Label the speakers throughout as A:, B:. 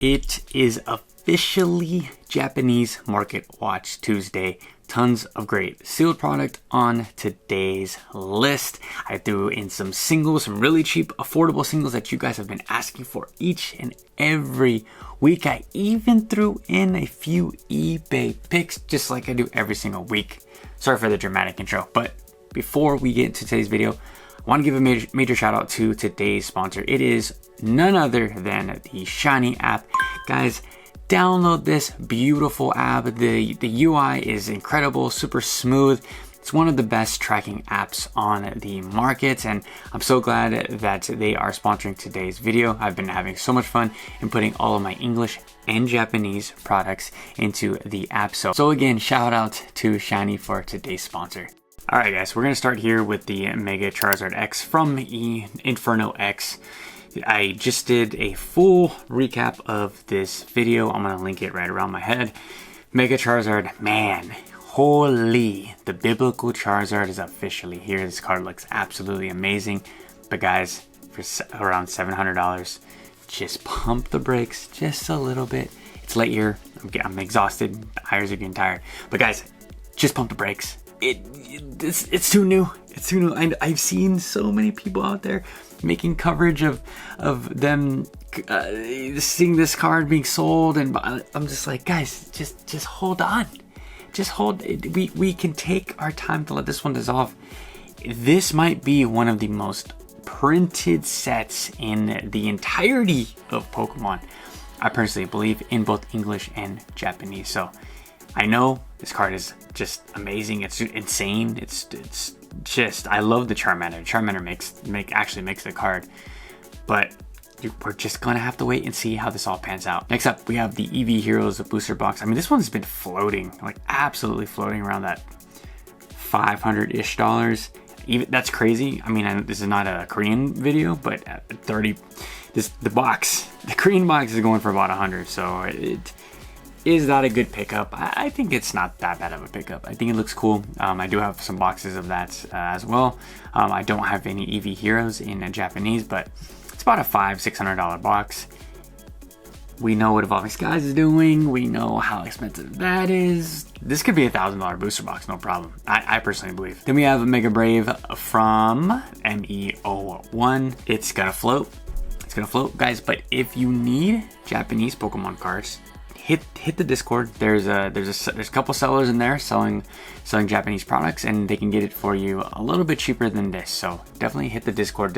A: It is officially Japanese Market Watch Tuesday. Tons of great sealed product on today's list. I threw in some singles, some really cheap, affordable singles that you guys have been asking for each and every week. I even threw in a few eBay picks, just like I do every single week. Sorry for the dramatic intro, but before we get into today's video, I want to give a major shout out to today's sponsor. It is none other than the Shiny app. Guys, download this beautiful app. The UI is incredible, super smooth. It's one of the best tracking apps on the market, and I'm so glad that they are sponsoring today's video. I've been having so much fun in putting all of my English and Japanese products into the app. So again, shout out to Shiny for today's sponsor. Alright guys, we're going to start here with the Mega Charizard X from Inferno X. I just did a full recap of this video. I'm going to link it right around my head. Mega Charizard, man, holy, the biblical Charizard is officially here. This card looks absolutely amazing. But guys, for around $700, just pump the brakes just a little bit. It's late here. I'm exhausted. The eyes are getting tired. But guys, just pump the brakes. It's too new. It's too new. And I've seen so many people out there making coverage of them seeing this card being sold, and I'm just like, guys, just hold on. Just hold. We can take our time to let this one dissolve. This might be one of the most printed sets in the entirety of Pokemon. I personally believe in both English and Japanese. So I know this card is just amazing. It's insane. It's just, I love the Charmander. Charmander actually makes the card, but we're just gonna have to wait and see how this all pans out. Next up, we have the EV Heroes booster box. I mean, this one's been floating, like absolutely floating around that $500-ish. Even that's crazy. I mean, this is not a Korean video, but at 30, the Korean box is going for about 100. So is that a good pickup? I think it's not that bad of a pickup. I think it looks cool. I do have some boxes of that as well. I don't have any EV Heroes in Japanese, but it's about a $500-600 box. We know what Evolving Skies is doing. We know how expensive that is. This could be a $1,000 booster box, no problem. I personally believe. Then we have a Mega Brave from MEO1. It's gonna float. It's gonna float, guys. But if you need Japanese Pokemon cards, hit the Discord. There's a couple sellers in there selling Japanese products, and they can get it for you a little bit cheaper than this. So definitely hit the Discord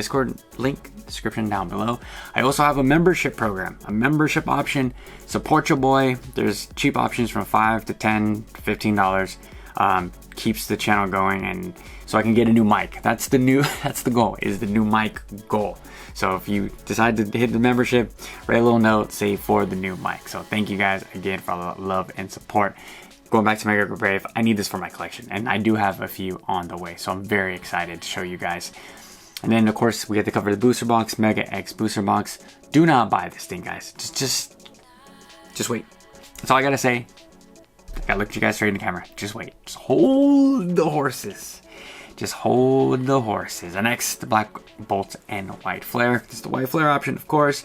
A: link description down below. I also have a membership program, a membership option. Support your boy. There's cheap options from $5 to $10 to $15. Keeps the channel going, and so I can get a new mic. That's the goal, is the new mic goal. So if you decide to hit the membership, write a little note, say for the new mic. So thank you guys again for all the love and support. Going back to Mega Brave, I need this for my collection, and I do have a few on the way, so I'm very excited to show you guys. And then of course we have to cover the booster box, Mega X booster box. Do not buy this thing, guys. Just wait. That's all I gotta say. I gotta look at you guys straight in the camera. Just wait. Just hold the horses. Just hold the horses. And next, the Black Bolt and White Flare. This is the White Flare option, of course.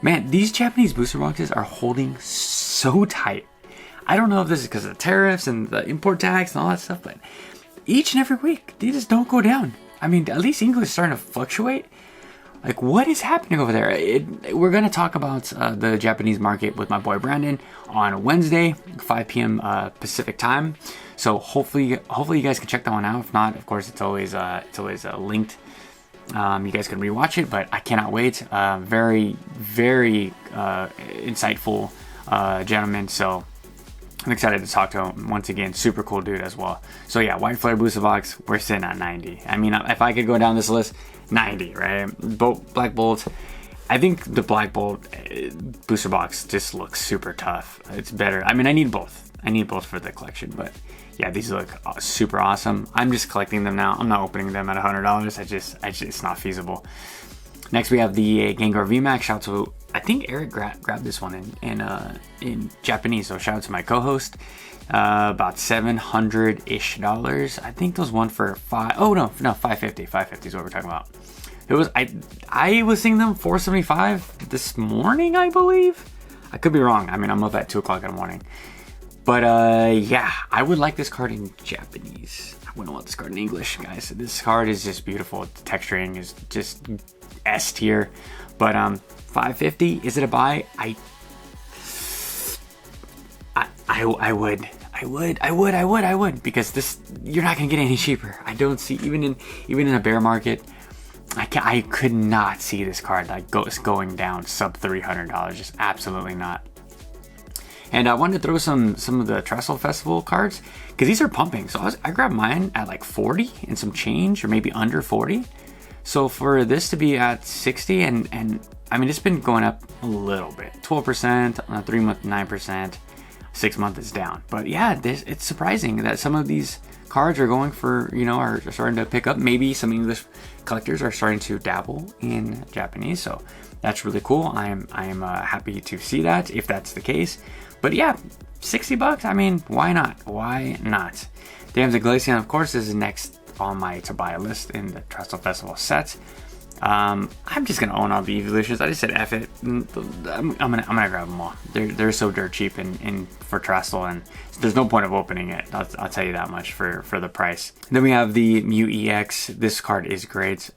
A: Man, these Japanese booster boxes are holding so tight. I don't know if this is because of the tariffs and the import tax and all that stuff, but each and every week, they just don't go down. I mean, at least English is starting to fluctuate. Like, what is happening over there? We're going to talk about the Japanese market with my boy Brandon on Wednesday, 5 p.m. Pacific time. So hopefully you guys can check that one out. If not, of course, it's always linked. You guys can rewatch it, but I cannot wait. Very, very insightful gentleman. So I'm excited to talk to him once again. Super cool dude as well. So yeah, White Flare booster box, we're sitting at 90. I mean, if I could go down this list, 90, right? Black Bolt. I think the Black Bolt booster box just looks super tough. It's better. I mean, I need both. I need both for the collection, but yeah, these look super awesome. I'm just collecting them now. I'm not opening them at $100. It's not feasible. Next, we have the Gengar VMAX. Shout out to, I think Eric grabbed this one in Japanese, so shout out to my co-host. About $700-ish. I think those one for $550. $550 is what we're talking about. It was I was seeing them $475 this morning, I believe. I could be wrong. I mean, I'm up at 2 o'clock in the morning. But yeah, I would like this card in Japanese. I wouldn't want this card in English, guys. This card is just beautiful. The texturing is just S tier. But $550, is it a buy? I would, because this, you're not gonna get any cheaper. I don't see, even in a bear market, I could not see this card like going down sub $300. Just absolutely not. And I wanted to throw some of the Trestle Festival cards because these are pumping. So I grabbed mine at like 40 and some change, or maybe under 40. So for this to be at 60, and I mean, it's been going up a little bit, 12% on a 3 month, 9%, 6 month is down. But yeah, it's surprising that some of these cards are going for, you know, are starting to pick up. Maybe some English collectors are starting to dabble in Japanese. So that's really cool. I'm happy to see that if that's the case. But yeah, $60. I mean, why not? Why not? Dams of Glaceon, of course, is next on my to buy list in the Trestle Festival set. I'm just gonna own all the evolutions. I just said F it. I'm gonna grab them all. They're so dirt cheap in for Trestle, and there's no point of opening it. I'll tell you that much for the price. Then we have the Mew EX. This card is great.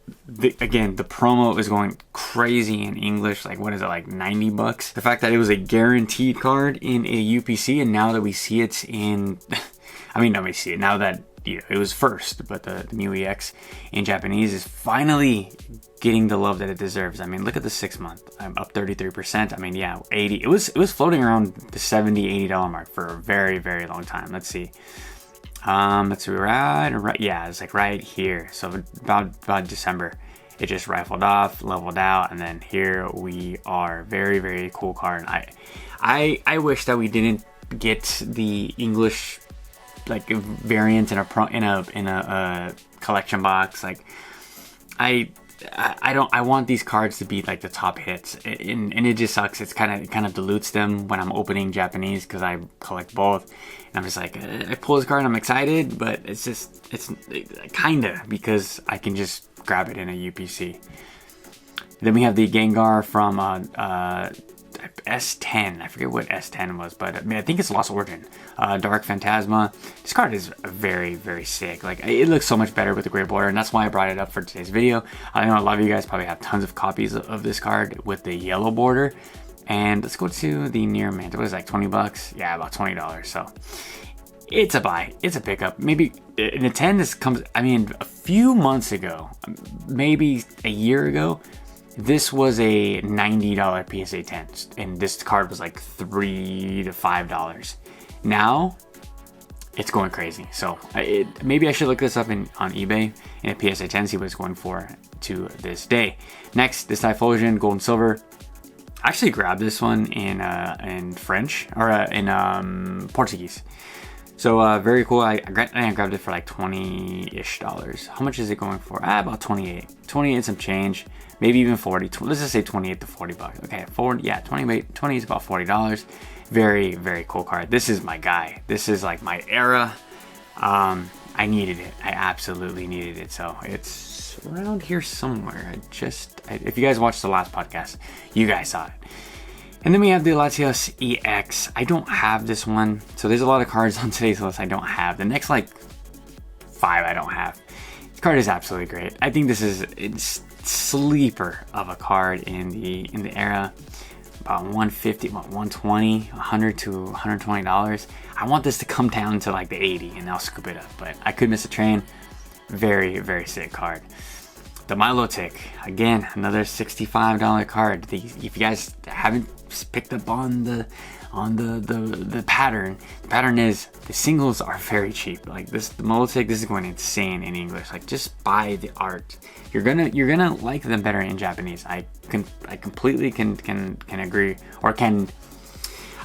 A: Again, the promo is going crazy in English. Like, what is it, like $90? The fact that it was a guaranteed card in a UPC, and now that we see it in, I mean, nobody see it now that, you know, it was first, but the Mew EX in Japanese is finally getting the love that it deserves. I mean, look at the 6 month. I'm up 33%. I mean, yeah, 80. It was floating around the $70, $80 mark for a very, very long time. Let's see. Let's see, right. Yeah, it's like right here. So about December, it just rifled off, leveled out, and then here we are. Very, very cool card. I wish that we didn't get the English like variant in a collection box. Like I want these cards to be like the top hits, and it just sucks. It kind of dilutes them when I'm opening Japanese, because I collect both, and I'm just like, I pull this card and I'm excited, but it's kinda because I can just grab it in a UPC. Then we have the Gengar from S10. I forget what S10 was, but I mean, I think it's Lost Origin. Dark Phantasma. This card is very, very sick. Like, it looks so much better with the gray border, and that's why I brought it up for today's video. I know a lot of you guys probably have tons of copies of this card with the yellow border. And let's go to the Near Mantle. It was like $20. Yeah, about $20. So it's a buy. It's a pickup. Maybe in a 10, this comes, I mean, a few months ago, maybe a year ago, this was a $90 PSA 10, and this card was like $3 to $5. Now, it's going crazy. So maybe I should look this up on eBay in a PSA 10, see what it's going for to this day. Next, this Typhlosion Gold and Silver. I actually grabbed this one in French, or in Portuguese. So very cool. I grabbed it for like $20-ish. How much is it going for? About 28. 28 some change. Maybe even 40. Let's just say 28 to $40. Okay, 40. Yeah, 20 is about $40. Very, very cool card. This is my guy. This is like my era. I needed it. I absolutely needed it. So it's around here somewhere. If you guys watched the last podcast, you guys saw it. And then we have the Latios EX. I don't have this one. So there's a lot of cards on today's list I don't have. The next like 5 I don't have. This card is absolutely great. I think this is a sleeper of a card in the era. About 150, 120, 100 to $120. I want this to come down to like the 80 and I'll scoop it up. But I could miss a train. Very, very sick card. The Milotic, again, another $65 card. If you guys haven't picked up on the pattern, the pattern is the singles are very cheap. Like the Milotic, this is going insane in English. Like, just buy the art. You're gonna like them better in Japanese. I completely can agree, or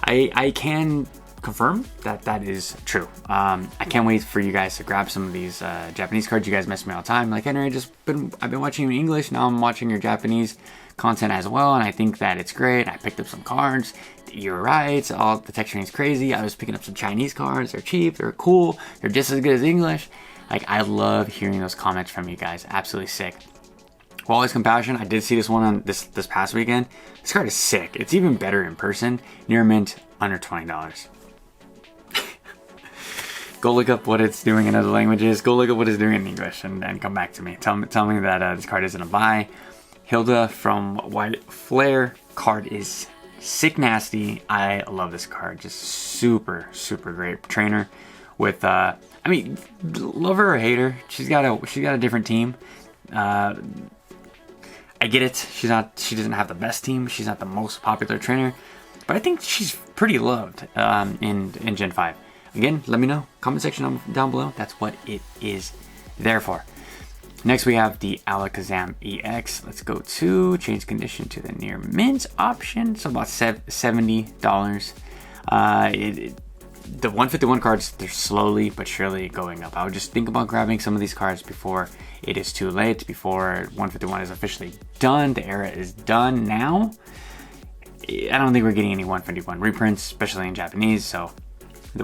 A: I can confirm that is true. I can't wait for you guys to grab some of these Japanese cards. You guys mess me all the time. Like, Henry, I've been watching you in English. Now I'm watching your Japanese content as well, and I think that it's great. I picked up some cards. You're right. All the texturing is crazy. I was picking up some Chinese cards. They're cheap. They're cool. They're just as good as English. Like, I love hearing those comments from you guys. Absolutely sick. Quality's Compassion. I did see this one on this past weekend. This card is sick. It's even better in person. Near mint, under $20. Go look up what it's doing in other languages. Go look up what it's doing in English and come back to me. Tell me that this card isn't a buy. Hilda from White Flare. Card is sick nasty. I love this card. Just super, super great trainer with I mean, love her or hate her. She's got a different team. I get it. She doesn't have the best team. She's not the most popular trainer, but I think she's pretty loved in Gen 5. Again, let me know. Comment section down below. That's what it is there for. Next, we have the Alakazam EX. Let's go to change condition to the near mint option. So about $70. The 151 cards, they're slowly but surely going up. I would just think about grabbing some of these cards before it is too late, before 151 is officially done. The era is done now. I don't think we're getting any 151 reprints, especially in Japanese, so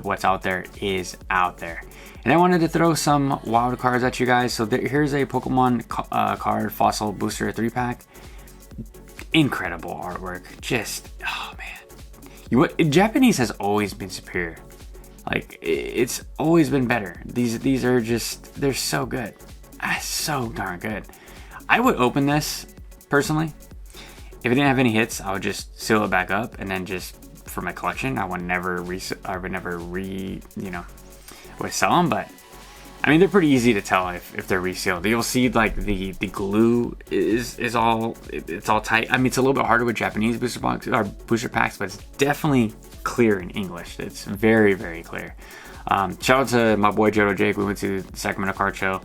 A: what's out there is out there. And I wanted to throw some wild cards at you guys. So here's a Pokemon card, Fossil Booster 3-pack. Incredible artwork. Just, oh man. Japanese has always been superior. Like, it's always been better. These are just, they're so good. So darn good. I would open this, personally. If it didn't have any hits, I would just seal it back up and then just, for my collection, I would never sell them. But I mean, they're pretty easy to tell if they're resealed. You'll see like the glue is all, it's all tight. I mean, it's a little bit harder with Japanese booster packs, but it's definitely clear in English. It's very, very clear. Shout out to my boy Jodo Jake. We went to the Sacramento Card Show.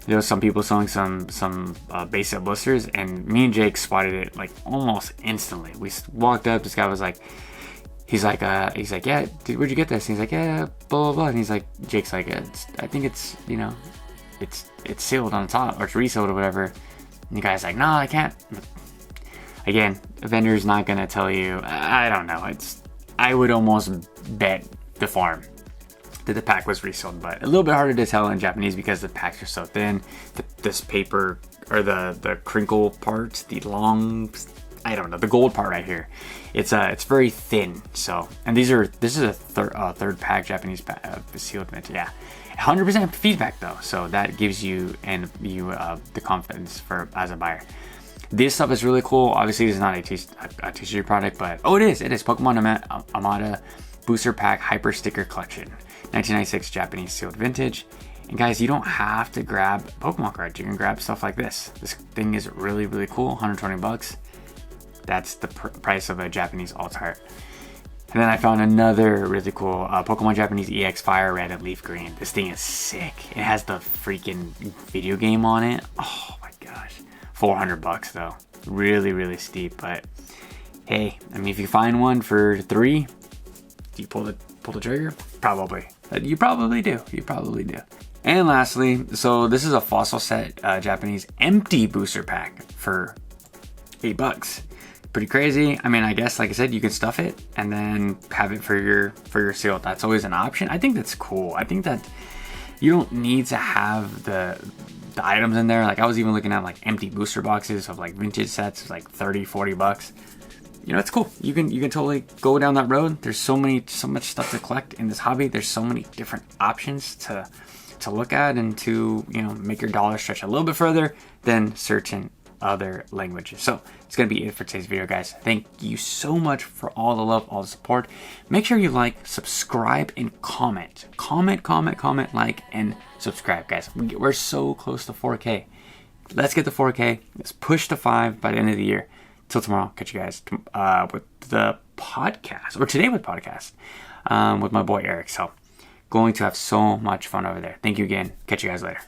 A: There was some people selling some base set blisters, and me and Jake spotted it like almost instantly. We walked up. This guy was like, he's like, yeah, dude, where'd you get this? And he's like, yeah, blah, blah, blah. And he's like, Jake's like, I think it's, you know, it's sealed on the top, or it's resealed or whatever. And the guy's like, no, I can't. Again, the vendor's not going to tell you. I don't know. I would almost bet the farm that the pack was resealed, but a little bit harder to tell in Japanese because the packs are so thin. This paper, or the crinkle parts, the long, I don't know, the gold part right here, it's very thin. So, and this is a third pack Japanese sealed mint. Yeah, 100% feedback though, so that gives you the confidence as a buyer. This stuff is really cool. Obviously, this is not a TCG product, but it is Pokemon Amada Booster Pack Hyper Sticker Collection, 1996 Japanese sealed vintage. And guys, you don't have to grab Pokemon cards. You can grab stuff like this. This thing is really, really cool. 120 bucks. That's the price of a Japanese alt art. And then I found another really cool Pokemon Japanese EX Fire Red and Leaf Green. This thing is sick. It has the freaking video game on it. Oh my gosh. 400 bucks though. Really, really steep. But hey, I mean, if you find one for 3, do you pull the trigger? Probably. You probably do. You probably do. And lastly, so this is a Fossil set Japanese empty booster pack for $8. Pretty crazy. I mean, I guess, like I said, you can stuff it and then have it for your seal. That's always an option. I think that's cool. I think that you don't need to have the items in there. Like, I was even looking at like empty booster boxes of like vintage sets, like 30, 40 bucks. You know, it's cool. You can totally go down that road. There's so much stuff to collect in this hobby. There's so many different options to look at and to, you know, make your dollar stretch a little bit further than certain other languages. So it's gonna be it for today's video, guys. Thank you so much for all the love, all the support. Make sure you like, subscribe, and comment, like, and subscribe, guys. We're so close to 4K. Let's get to 4K. Let's push to 5 by the end of the year. Till tomorrow, catch you guys with the podcast, or today with podcast, with my boy Eric. So going to have so much fun over there. Thank you again. Catch you guys later.